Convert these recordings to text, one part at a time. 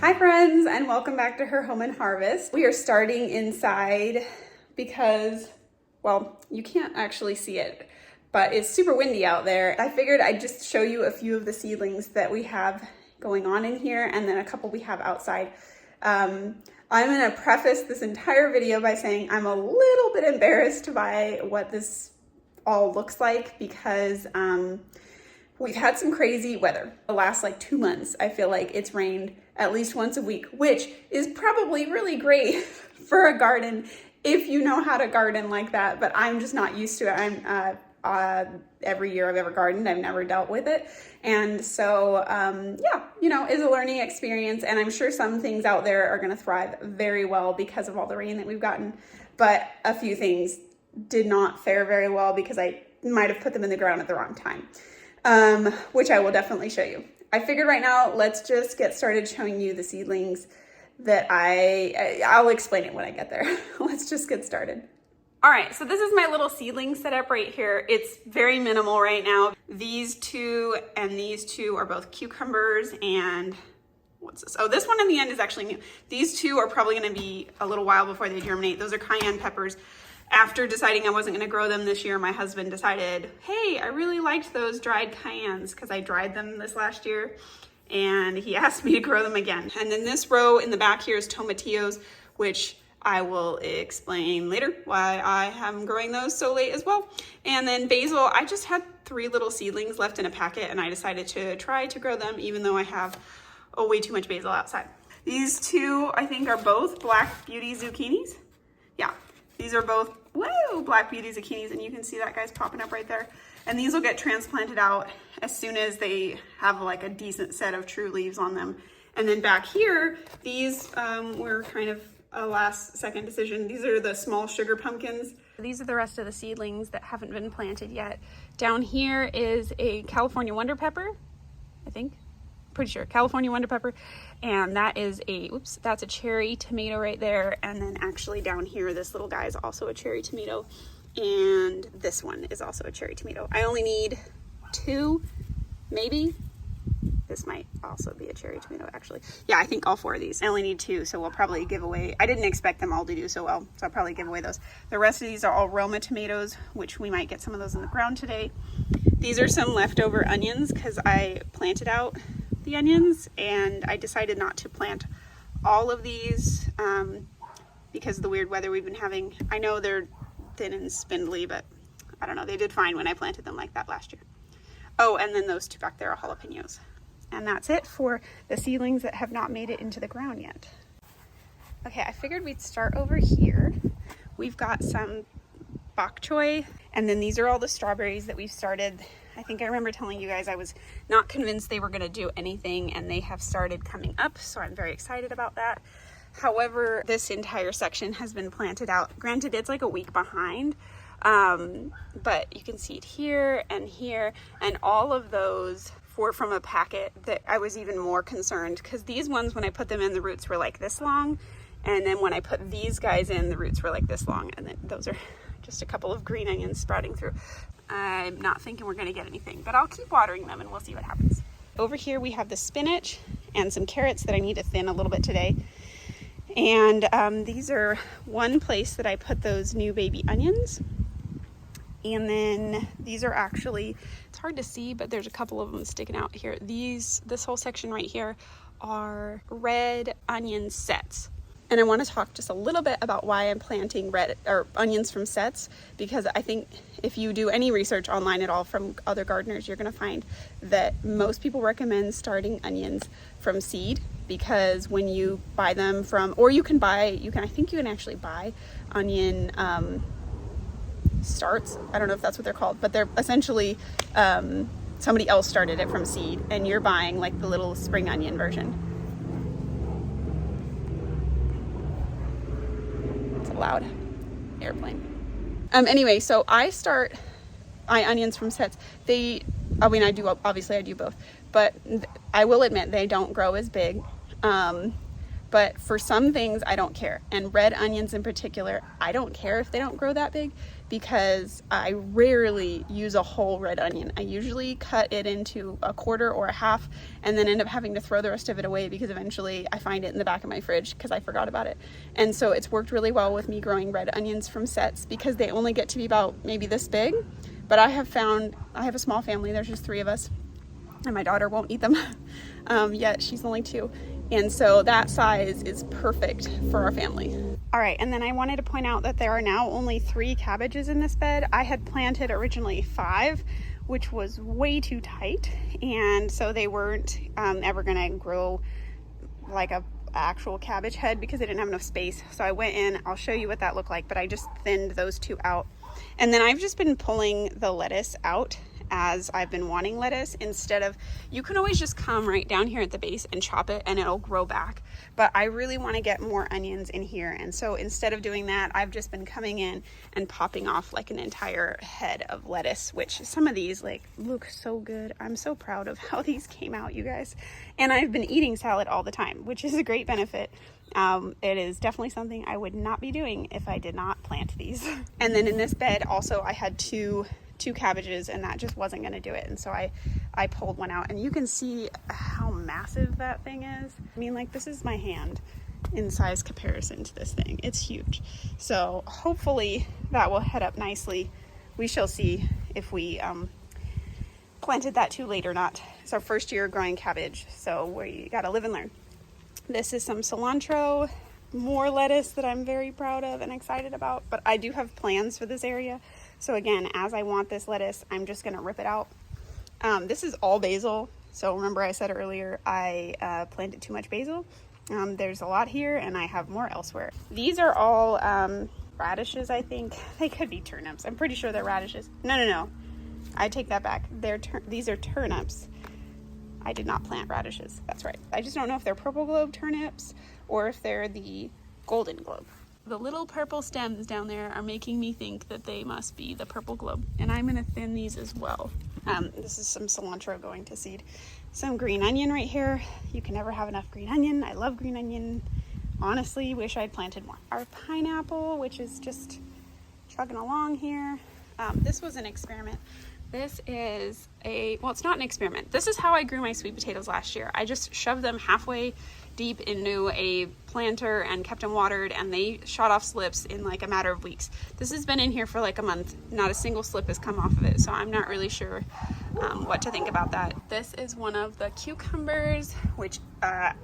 Hi friends, and welcome back to Her Home and Harvest. We are starting inside because, well, you can't actually see it, but it's super windy out there. I figured I'd just show you a few of the seedlings that we have going on in here and then a couple we have outside. I'm gonna preface this entire video by saying I'm a little bit embarrassed by what this all looks like because we've had some crazy weather. The last like 2 months, I feel like it's rained at least once a week, which is probably really great for a garden if you know how to garden like that, but I'm just not used to it. Every year I've ever gardened, I've never dealt with it. And so, yeah, it's a learning experience, and I'm sure some things out there are gonna thrive very well because of all the rain that we've gotten, but a few things did not fare very well because I might have put them in the ground at the wrong time. Which I will definitely show you. I figured right now, let's just get started showing you the seedlings that I'll explain it when I get there. Let's just get started. All right, so this is my little seedling setup right here. It's very minimal right now. These two and these two are both cucumbers, and what's this? Oh, this one in the end is actually new. These two are probably gonna be a little while before they germinate. Those are cayenne peppers. After deciding I wasn't gonna grow them this year, my husband decided, hey, I really liked those dried cayennes because I dried them this last year, and he asked me to grow them again. And then this row in the back here is tomatillos, which I will explain later why I am growing those so late as well. And then basil, I just had 3 little seedlings left in a packet, and I decided to try to grow them even though I have way too much basil outside. These two, I think, are both Black Beauty zucchinis. Yeah. These are both, whoa, Black Beauty zucchinis, and you can see that guy's popping up right there. And these will get transplanted out as soon as they have like a decent set of true leaves on them. And then back here, these were kind of a last second decision. These are the small sugar pumpkins. These are the rest of the seedlings that haven't been planted yet. Down here is a California Wonder Pepper, I think. Pretty sure, California Wonder Pepper, and that is that's a cherry tomato right there. And then actually down here, this little guy is also a cherry tomato, and this one is also a cherry tomato. I only need 2, maybe. This might also be a cherry tomato, actually. Yeah, I think all 4 of these. I only need 2, so we'll probably give away. I didn't expect them all to do so well, so I'll probably give away those. The rest of these are all Roma tomatoes, which we might get some of those in the ground today. These are some leftover onions because I planted out the onions, and I decided not to plant all of these because of the weird weather we've been having. I know they're thin and spindly, but I don't know, they did fine when I planted them like that last year. Oh, and then those 2 back there are jalapenos. And that's it for the seedlings that have not made it into the ground yet. Okay, I figured we'd start over here. We've got some bok choy, and then these are all the strawberries that we've started. I think I remember telling you guys I was not convinced they were going to do anything, and they have started coming up, so I'm very excited about that. However, this entire section has been planted out. Granted, it's like a week behind, but you can see it here, and all of those were from a packet that I was even more concerned because these ones, when I put them in, the roots were like this long, and then when I put these guys in, the roots were like this long, and then those are just a couple of green onions sprouting through. I'm not thinking we're gonna get anything, but I'll keep watering them and we'll see what happens. Over here we have the spinach and some carrots that I need to thin a little bit today. And these are one place that I put those new baby onions. And then these are actually, it's hard to see, but there's a couple of them sticking out here. This whole section right here are red onion sets. And I want to talk just a little bit about why I'm planting onions from sets, because I think if you do any research online at all from other gardeners, you're going to find that most people recommend starting onions from seed, because when you buy them from, or I think you can actually buy onion starts. I don't know if that's what they're called, but they're essentially somebody else started it from seed, and you're buying like the little spring onion version. Loud airplane. Anyway, so I start my onions from sets. I do both, but I will admit they don't grow as big. But for some things I don't care, and red onions in particular, I don't care if they don't grow that big, because I rarely use a whole red onion. I usually cut it into a quarter or a half and then end up having to throw the rest of it away because eventually I find it in the back of my fridge because I forgot about it. And so it's worked really well with me growing red onions from sets because they only get to be about maybe this big. But I have found, I have a small family, there's just 3 of us, and my daughter won't eat them yet, she's only 2. And so that size is perfect for our family. All right, and then I wanted to point out that there are now only 3 cabbages in this bed. I had planted originally 5, which was way too tight. And so they weren't ever gonna grow like a actual cabbage head because they didn't have enough space. So I went in, I'll show you what that looked like, but I just thinned those 2 out. And then I've just been pulling the lettuce out as I've been wanting lettuce instead of, you can always just come right down here at the base and chop it and it'll grow back. But I really want to get more onions in here. And so instead of doing that, I've just been coming in and popping off like an entire head of lettuce, which some of these like look so good. I'm so proud of how these came out, you guys. And I've been eating salad all the time, which is a great benefit. It is definitely something I would not be doing if I did not plant these. And then in this bed also I had two cabbages and that just wasn't going to do it, and so I pulled one out, and you can see how massive that thing is. I mean, like, this is my hand in size comparison to this thing. It's huge. So hopefully that will head up nicely. We shall see if we planted that too late or not. It's our first year growing cabbage, so we gotta live and learn. This is some cilantro, more lettuce that I'm very proud of and excited about, but I do have plans for this area. So again, as I want this lettuce, I'm just gonna rip it out. This is all basil. So remember I said earlier, I planted too much basil. There's a lot here and I have more elsewhere. These are all radishes, I think. They could be turnips. I'm pretty sure they're radishes. No. I take that back. These are turnips. I did not plant radishes. That's right. I just don't know if they're purple globe turnips or if they're the golden globe. The little purple stems down there are making me think that they must be the purple globe. And I'm gonna thin these as well. This is some cilantro going to seed. Some green onion right here. You can never have enough green onion. I love green onion. Honestly, wish I'd planted more. Our pineapple, which is just chugging along here. This was an experiment. This is well, it's not an experiment. This is how I grew my sweet potatoes last year. I just shoved them halfway deep into a planter and kept them watered, and they shot off slips in like a matter of weeks. This has been in here for like a month. Not a single slip has come off of it, so I'm not really sure what to think about that. This is one of the cucumbers, which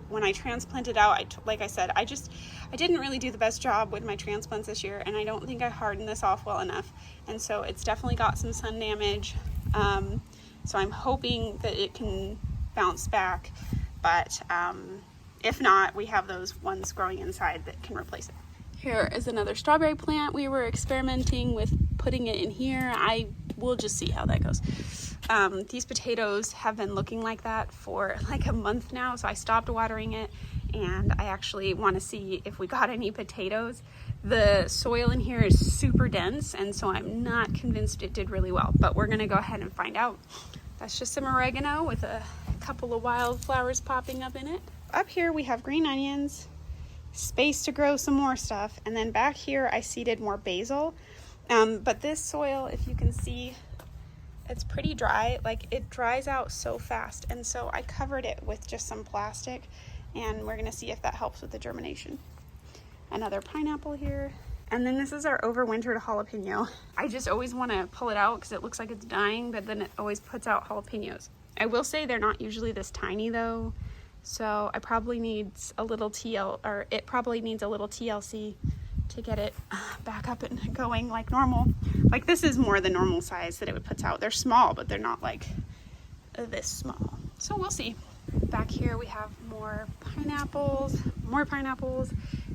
when I transplanted out, like I said, I didn't really do the best job with my transplants this year, and I don't think I hardened this off well enough, and so it's definitely got some sun damage. So I'm hoping that it can bounce back, but if not, we have those ones growing inside that can replace it. Here is another strawberry plant. We were experimenting with putting it in here. I will just see how that goes. These potatoes have been looking like that for like a month now, so I stopped watering it, and I actually want to see if we got any potatoes. The soil in here is super dense, and so I'm not convinced it did really well, but we're gonna go ahead and find out. That's just some oregano with a couple of wildflowers popping up in it. Up here we have green onions, space to grow some more stuff, and then back here I seeded more basil. But this soil, if you can see, it's pretty dry. Like, it dries out so fast, and so I covered it with just some plastic, and we're gonna see if that helps with the germination. Another pineapple here. And then this is our overwintered jalapeno. I just always want to pull it out because it looks like it's dying, but then it always puts out jalapenos. I will say they're not usually this tiny though, so I probably needs a little it probably needs a little TLC to get it back up and going like normal. Like, this is more the normal size that it would put out. They're small, but they're not like this small. So we'll see. Back here we have more pineapples.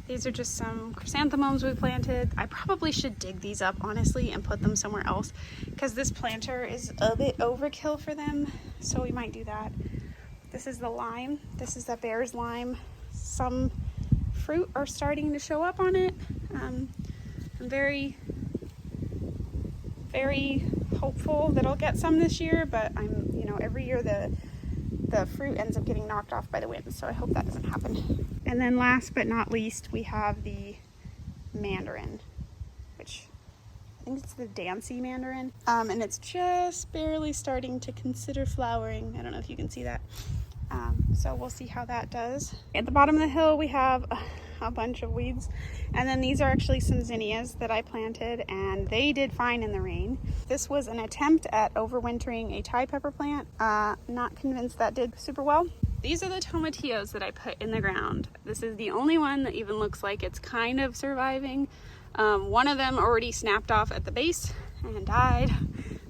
These are just some chrysanthemums we planted. I probably should dig these up, honestly, and put them somewhere else because this planter is a bit overkill for them, so we might do that. This is the lime. This is the bear's lime. Some fruit are starting to show up on it. I'm very, very hopeful that I'll get some this year, but every year the fruit ends up getting knocked off by the wind, so I hope that doesn't happen. And then last but not least, we have the mandarin, which I think it's the Dancy mandarin. And it's just barely starting to consider flowering. I don't know if you can see that. So we'll see how that does. At the bottom of the hill, we have a bunch of weeds. And then these are actually some zinnias that I planted, and they did fine in the rain. This was an attempt at overwintering a Thai pepper plant. Not convinced that did super well. These are the tomatillos that I put in the ground. This is the only one that even looks like it's kind of surviving. One of them already snapped off at the base and died.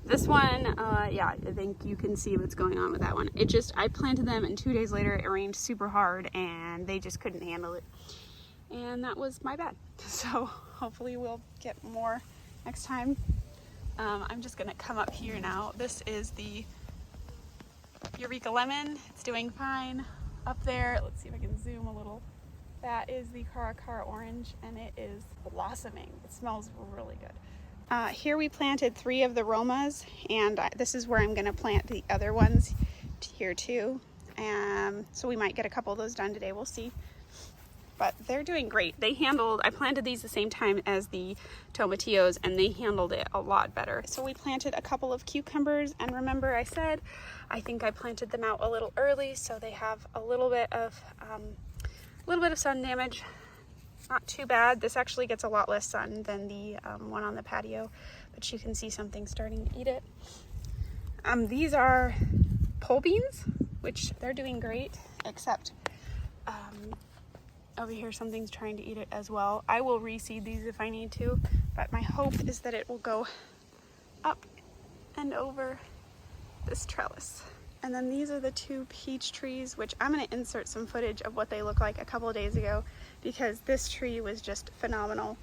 This one, yeah, I think you can see what's going on with that one. I planted them, and 2 days later it rained super hard and they just couldn't handle it. And that was my bad. So hopefully we'll get more next time. I'm just gonna come up here now. This is the Eureka lemon. It's doing fine up there. Let's see if I can zoom a little. That is the Caracara orange, and it is blossoming. It smells really good. Here we planted 3 of the Romas, and this is where I'm going to plant the other ones here too. So we might get a couple of those done today. We'll see. But they're doing great. I planted these the same time as the tomatillos, and they handled it a lot better. So we planted a couple of cucumbers, and remember I said I think I planted them out a little early, so they have a little bit of sun damage. Not too bad. This actually gets a lot less sun than the one on the patio, but you can see something starting to eat it. These are pole beans, which they're doing great, except over here something's trying to eat it as well. I will reseed these if I need to, but my hope is that it will go up and over this trellis. And then these are the 2 peach trees, which I'm going to insert some footage of what they look like a couple of days ago, because this tree was just phenomenal.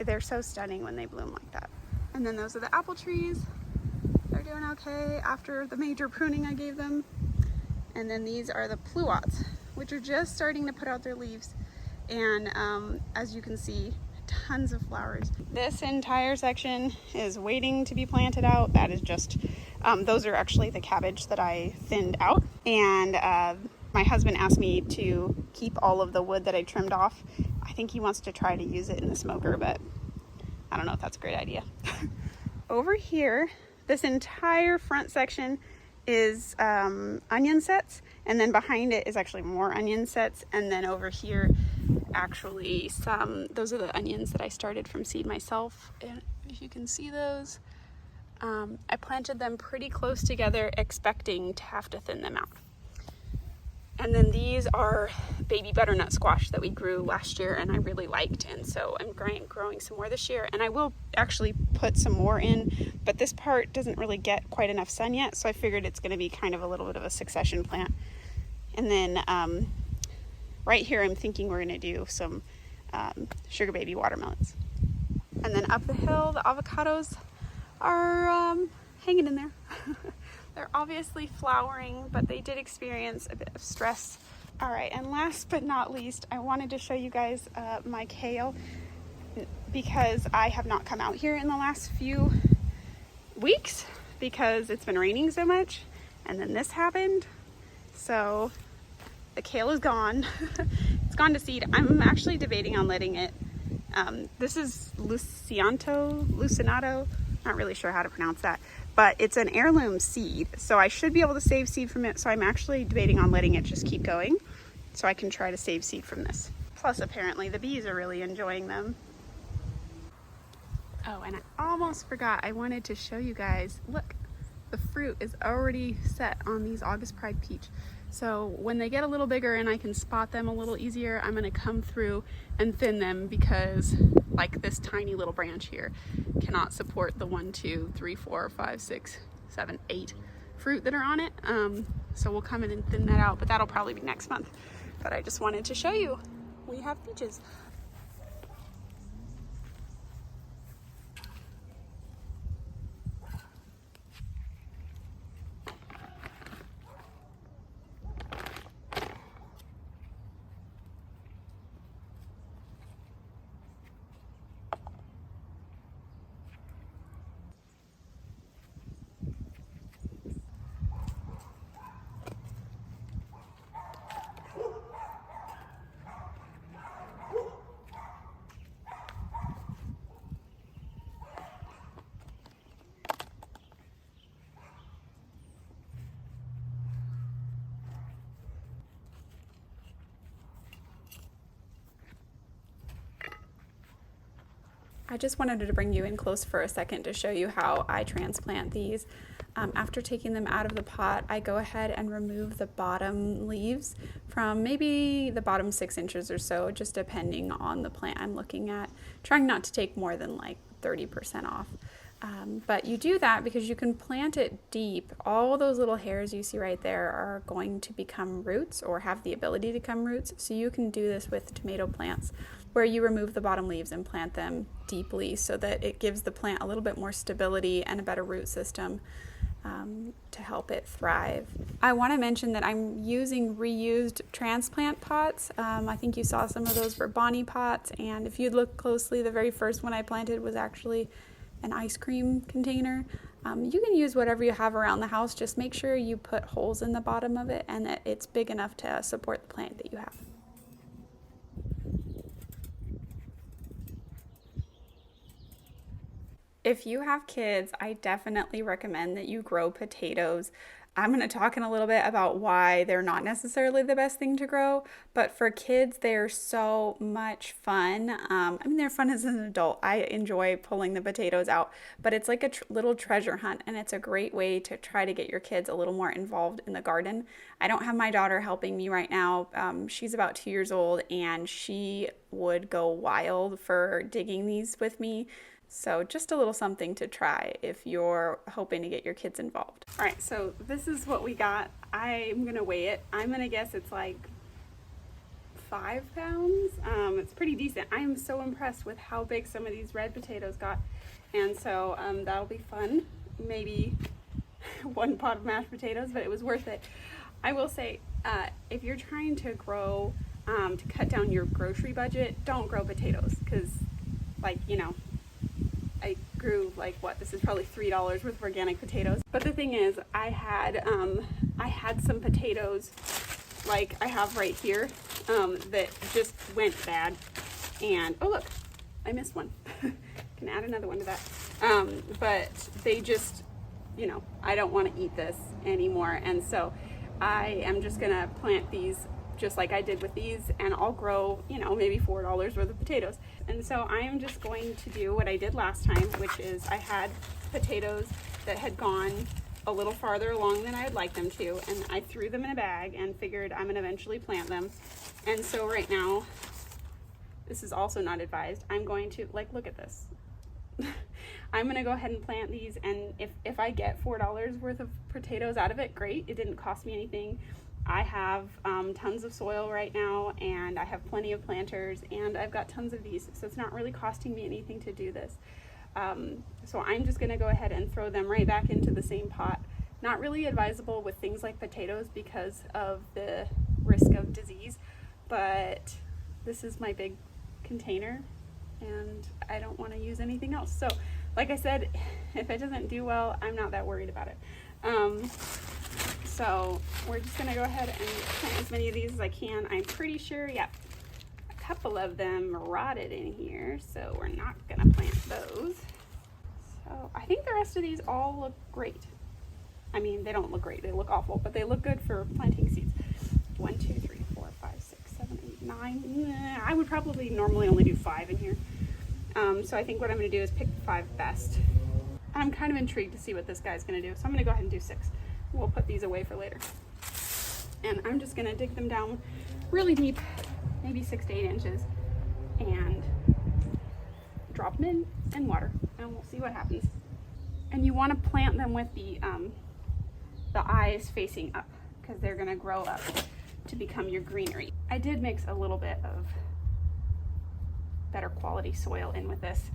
They're so stunning when they bloom like that. And then those are the apple trees. They're doing okay after the major pruning I gave them. And then these are the pluots, which are just starting to put out their leaves. And as you can see, tons of flowers. This entire section is waiting to be planted out. That is just, those are actually the cabbage that I thinned out. And my husband asked me to keep all of the wood that I trimmed off. I think he wants to try to use it in the smoker, but I don't know if that's a great idea. Over here, this entire front section is onion sets, and then behind it is actually more onion sets, and then over here actually those are the onions that I started from seed myself, and if you can see those, I planted them pretty close together, expecting to have to thin them out. And then these are baby butternut squash that we grew last year and I really liked, and so I'm growing some more this year, and I will actually put some more in, but this part doesn't really get quite enough sun yet, so I figured it's going to be kind of a little bit of a succession plant. And then right here I'm thinking we're going to do some sugar baby watermelons. And then up the hill, the avocados are hanging in there. They're obviously flowering, but they did experience a bit of stress. All right, and last but not least, I wanted to show you guys my kale, because I have not come out here in the last few weeks because it's been raining so much, and then this happened. So the kale is gone. It's gone to seed. I'm actually debating on letting it. This is Lucinato, not really sure how to pronounce that, but it's an heirloom seed, so I should be able to save seed from it. So I'm actually debating on letting it just keep going so I can try to save seed from this. Plus apparently the bees are really enjoying them. Oh, and I almost forgot, I wanted to show you guys, look, the fruit is already set on these August Pride peach. So when they get a little bigger and I can spot them a little easier, I'm gonna come through and thin them, because like this tiny little branch here cannot support the 1, 2, 3, 4, 5, 6, 7, 8 fruit that are on it. So we'll come in and thin that out, but that'll probably be next month. But I just wanted to show you, we have peaches. I just wanted to bring you in close for a second to show you how I transplant these. After taking them out of the pot, I go ahead and remove the bottom leaves from maybe the bottom 6 inches or so, just depending on the plant I'm looking at. Trying not to take more than like 30% off. But you do that because you can plant it deep. All those little hairs you see right there are going to become roots or have the ability to become roots. So you can do this with tomato plants where you remove the bottom leaves and plant them deeply so that it gives the plant a little bit more stability and a better root system to help it thrive. I want to mention that I'm using reused transplant pots. I think you saw some of those for Bonnie pots, and if you look closely, the very first one I planted was actually an ice cream container. You can use whatever you have around the house. Just make sure you put holes in the bottom of it and that it's big enough to support the plant that you have. If you have kids, I definitely recommend that you grow potatoes. I'm going to talk in a little bit about why they're not necessarily the best thing to grow, but for kids, they're so much fun. They're fun as an adult. I enjoy pulling the potatoes out, but it's like a little treasure hunt, and it's a great way to try to get your kids a little more involved in the garden. I don't have my daughter helping me right now. She's about 2 years old, and she would go wild for digging these with me. So just a little something to try if you're hoping to get your kids involved. All right, so this is what we got. I'm gonna weigh it. I'm gonna guess it's like 5 pounds. It's pretty decent. I am so impressed with how big some of these red potatoes got. And so that'll be fun. Maybe one pot of mashed potatoes, but it was worth it. I will say, if you're trying to grow, to cut down your grocery budget, don't grow potatoes, because I grew this is probably $3 worth of organic potatoes. But the thing is, I had some potatoes like I have right here that just went bad. And oh look, I missed one. Can add another one to that. But they just, I don't want to eat this anymore. And so I am just gonna plant these just like I did with these, and I'll grow, maybe $4 worth of potatoes. And so I am just going to do what I did last time, which is I had potatoes that had gone a little farther along than I'd like them to, and I threw them in a bag and figured I'm gonna eventually plant them. And so right now, this is also not advised, I'm going to, look at this. I'm gonna go ahead and plant these, and if I get $4 worth of potatoes out of it, great. It didn't cost me anything. I have tons of soil right now, and I have plenty of planters, and I've got tons of these, so it's not really costing me anything to do this. So I'm just gonna go ahead and throw them right back into the same pot. Not really advisable with things like potatoes because of the risk of disease, but this is my big container, and I don't want to use anything else. So like I said, if it doesn't do well, I'm not that worried about it. So we're just gonna go ahead and plant as many of these as I can. I'm pretty sure, a couple of them rotted in here, so we're not gonna plant those. So I think the rest of these all look great. They don't look great, they look awful, but they look good for planting seeds. 1, 2, 3, 4, 5, 6, 7, 8, 9. I would probably normally only do 5 in here. So I think what I'm gonna do is pick the 5 best. I'm kind of intrigued to see what this guy's gonna do, so I'm gonna go ahead and do 6. We'll put these away for later. And I'm just gonna dig them down really deep, maybe 6 to 8 inches, and drop them in water, and we'll see what happens. And you wanna plant them with the eyes facing up, because they're gonna grow up to become your greenery. I did mix a little bit of better quality soil in with this,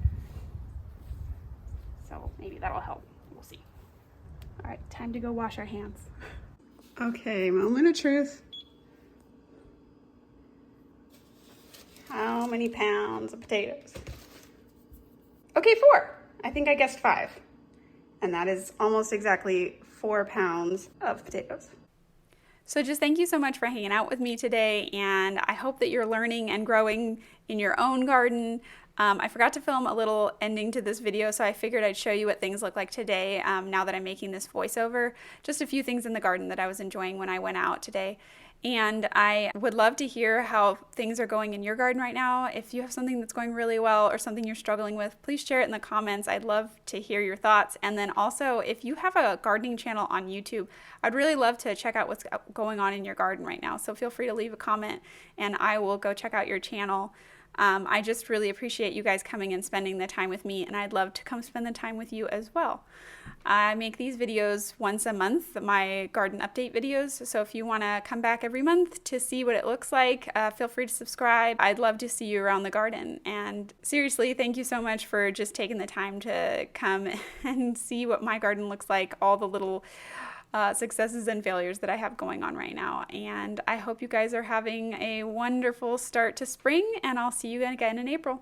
so maybe that'll help. We'll see. All right, time to go wash our hands. Okay, moment of truth. How many pounds of potatoes? Okay, 4. I think I guessed 5. And that is almost exactly 4 pounds of potatoes. So just thank you so much for hanging out with me today, and I hope that you're learning and growing in your own garden. I forgot to film a little ending to this video, so I figured I'd show you what things look like today now that I'm making this voiceover. Just a few things in the garden that I was enjoying when I went out today. And I would love to hear how things are going in your garden right now. If you have something that's going really well or something you're struggling with, please share it in the comments. I'd love to hear your thoughts. And then also, if you have a gardening channel on YouTube, I'd really love to check out what's going on in your garden right now. So feel free to leave a comment and I will go check out your channel. I just really appreciate you guys coming and spending the time with me, and I'd love to come spend the time with you as well. I make these videos once a month, my garden update videos, so if you want to come back every month to see what it looks like, feel free to subscribe. I'd love to see you around the garden, and seriously, thank you so much for just taking the time to come and see what my garden looks like, all the little successes and failures that I have going on right now. And I hope you guys are having a wonderful start to spring, and I'll see you again in April.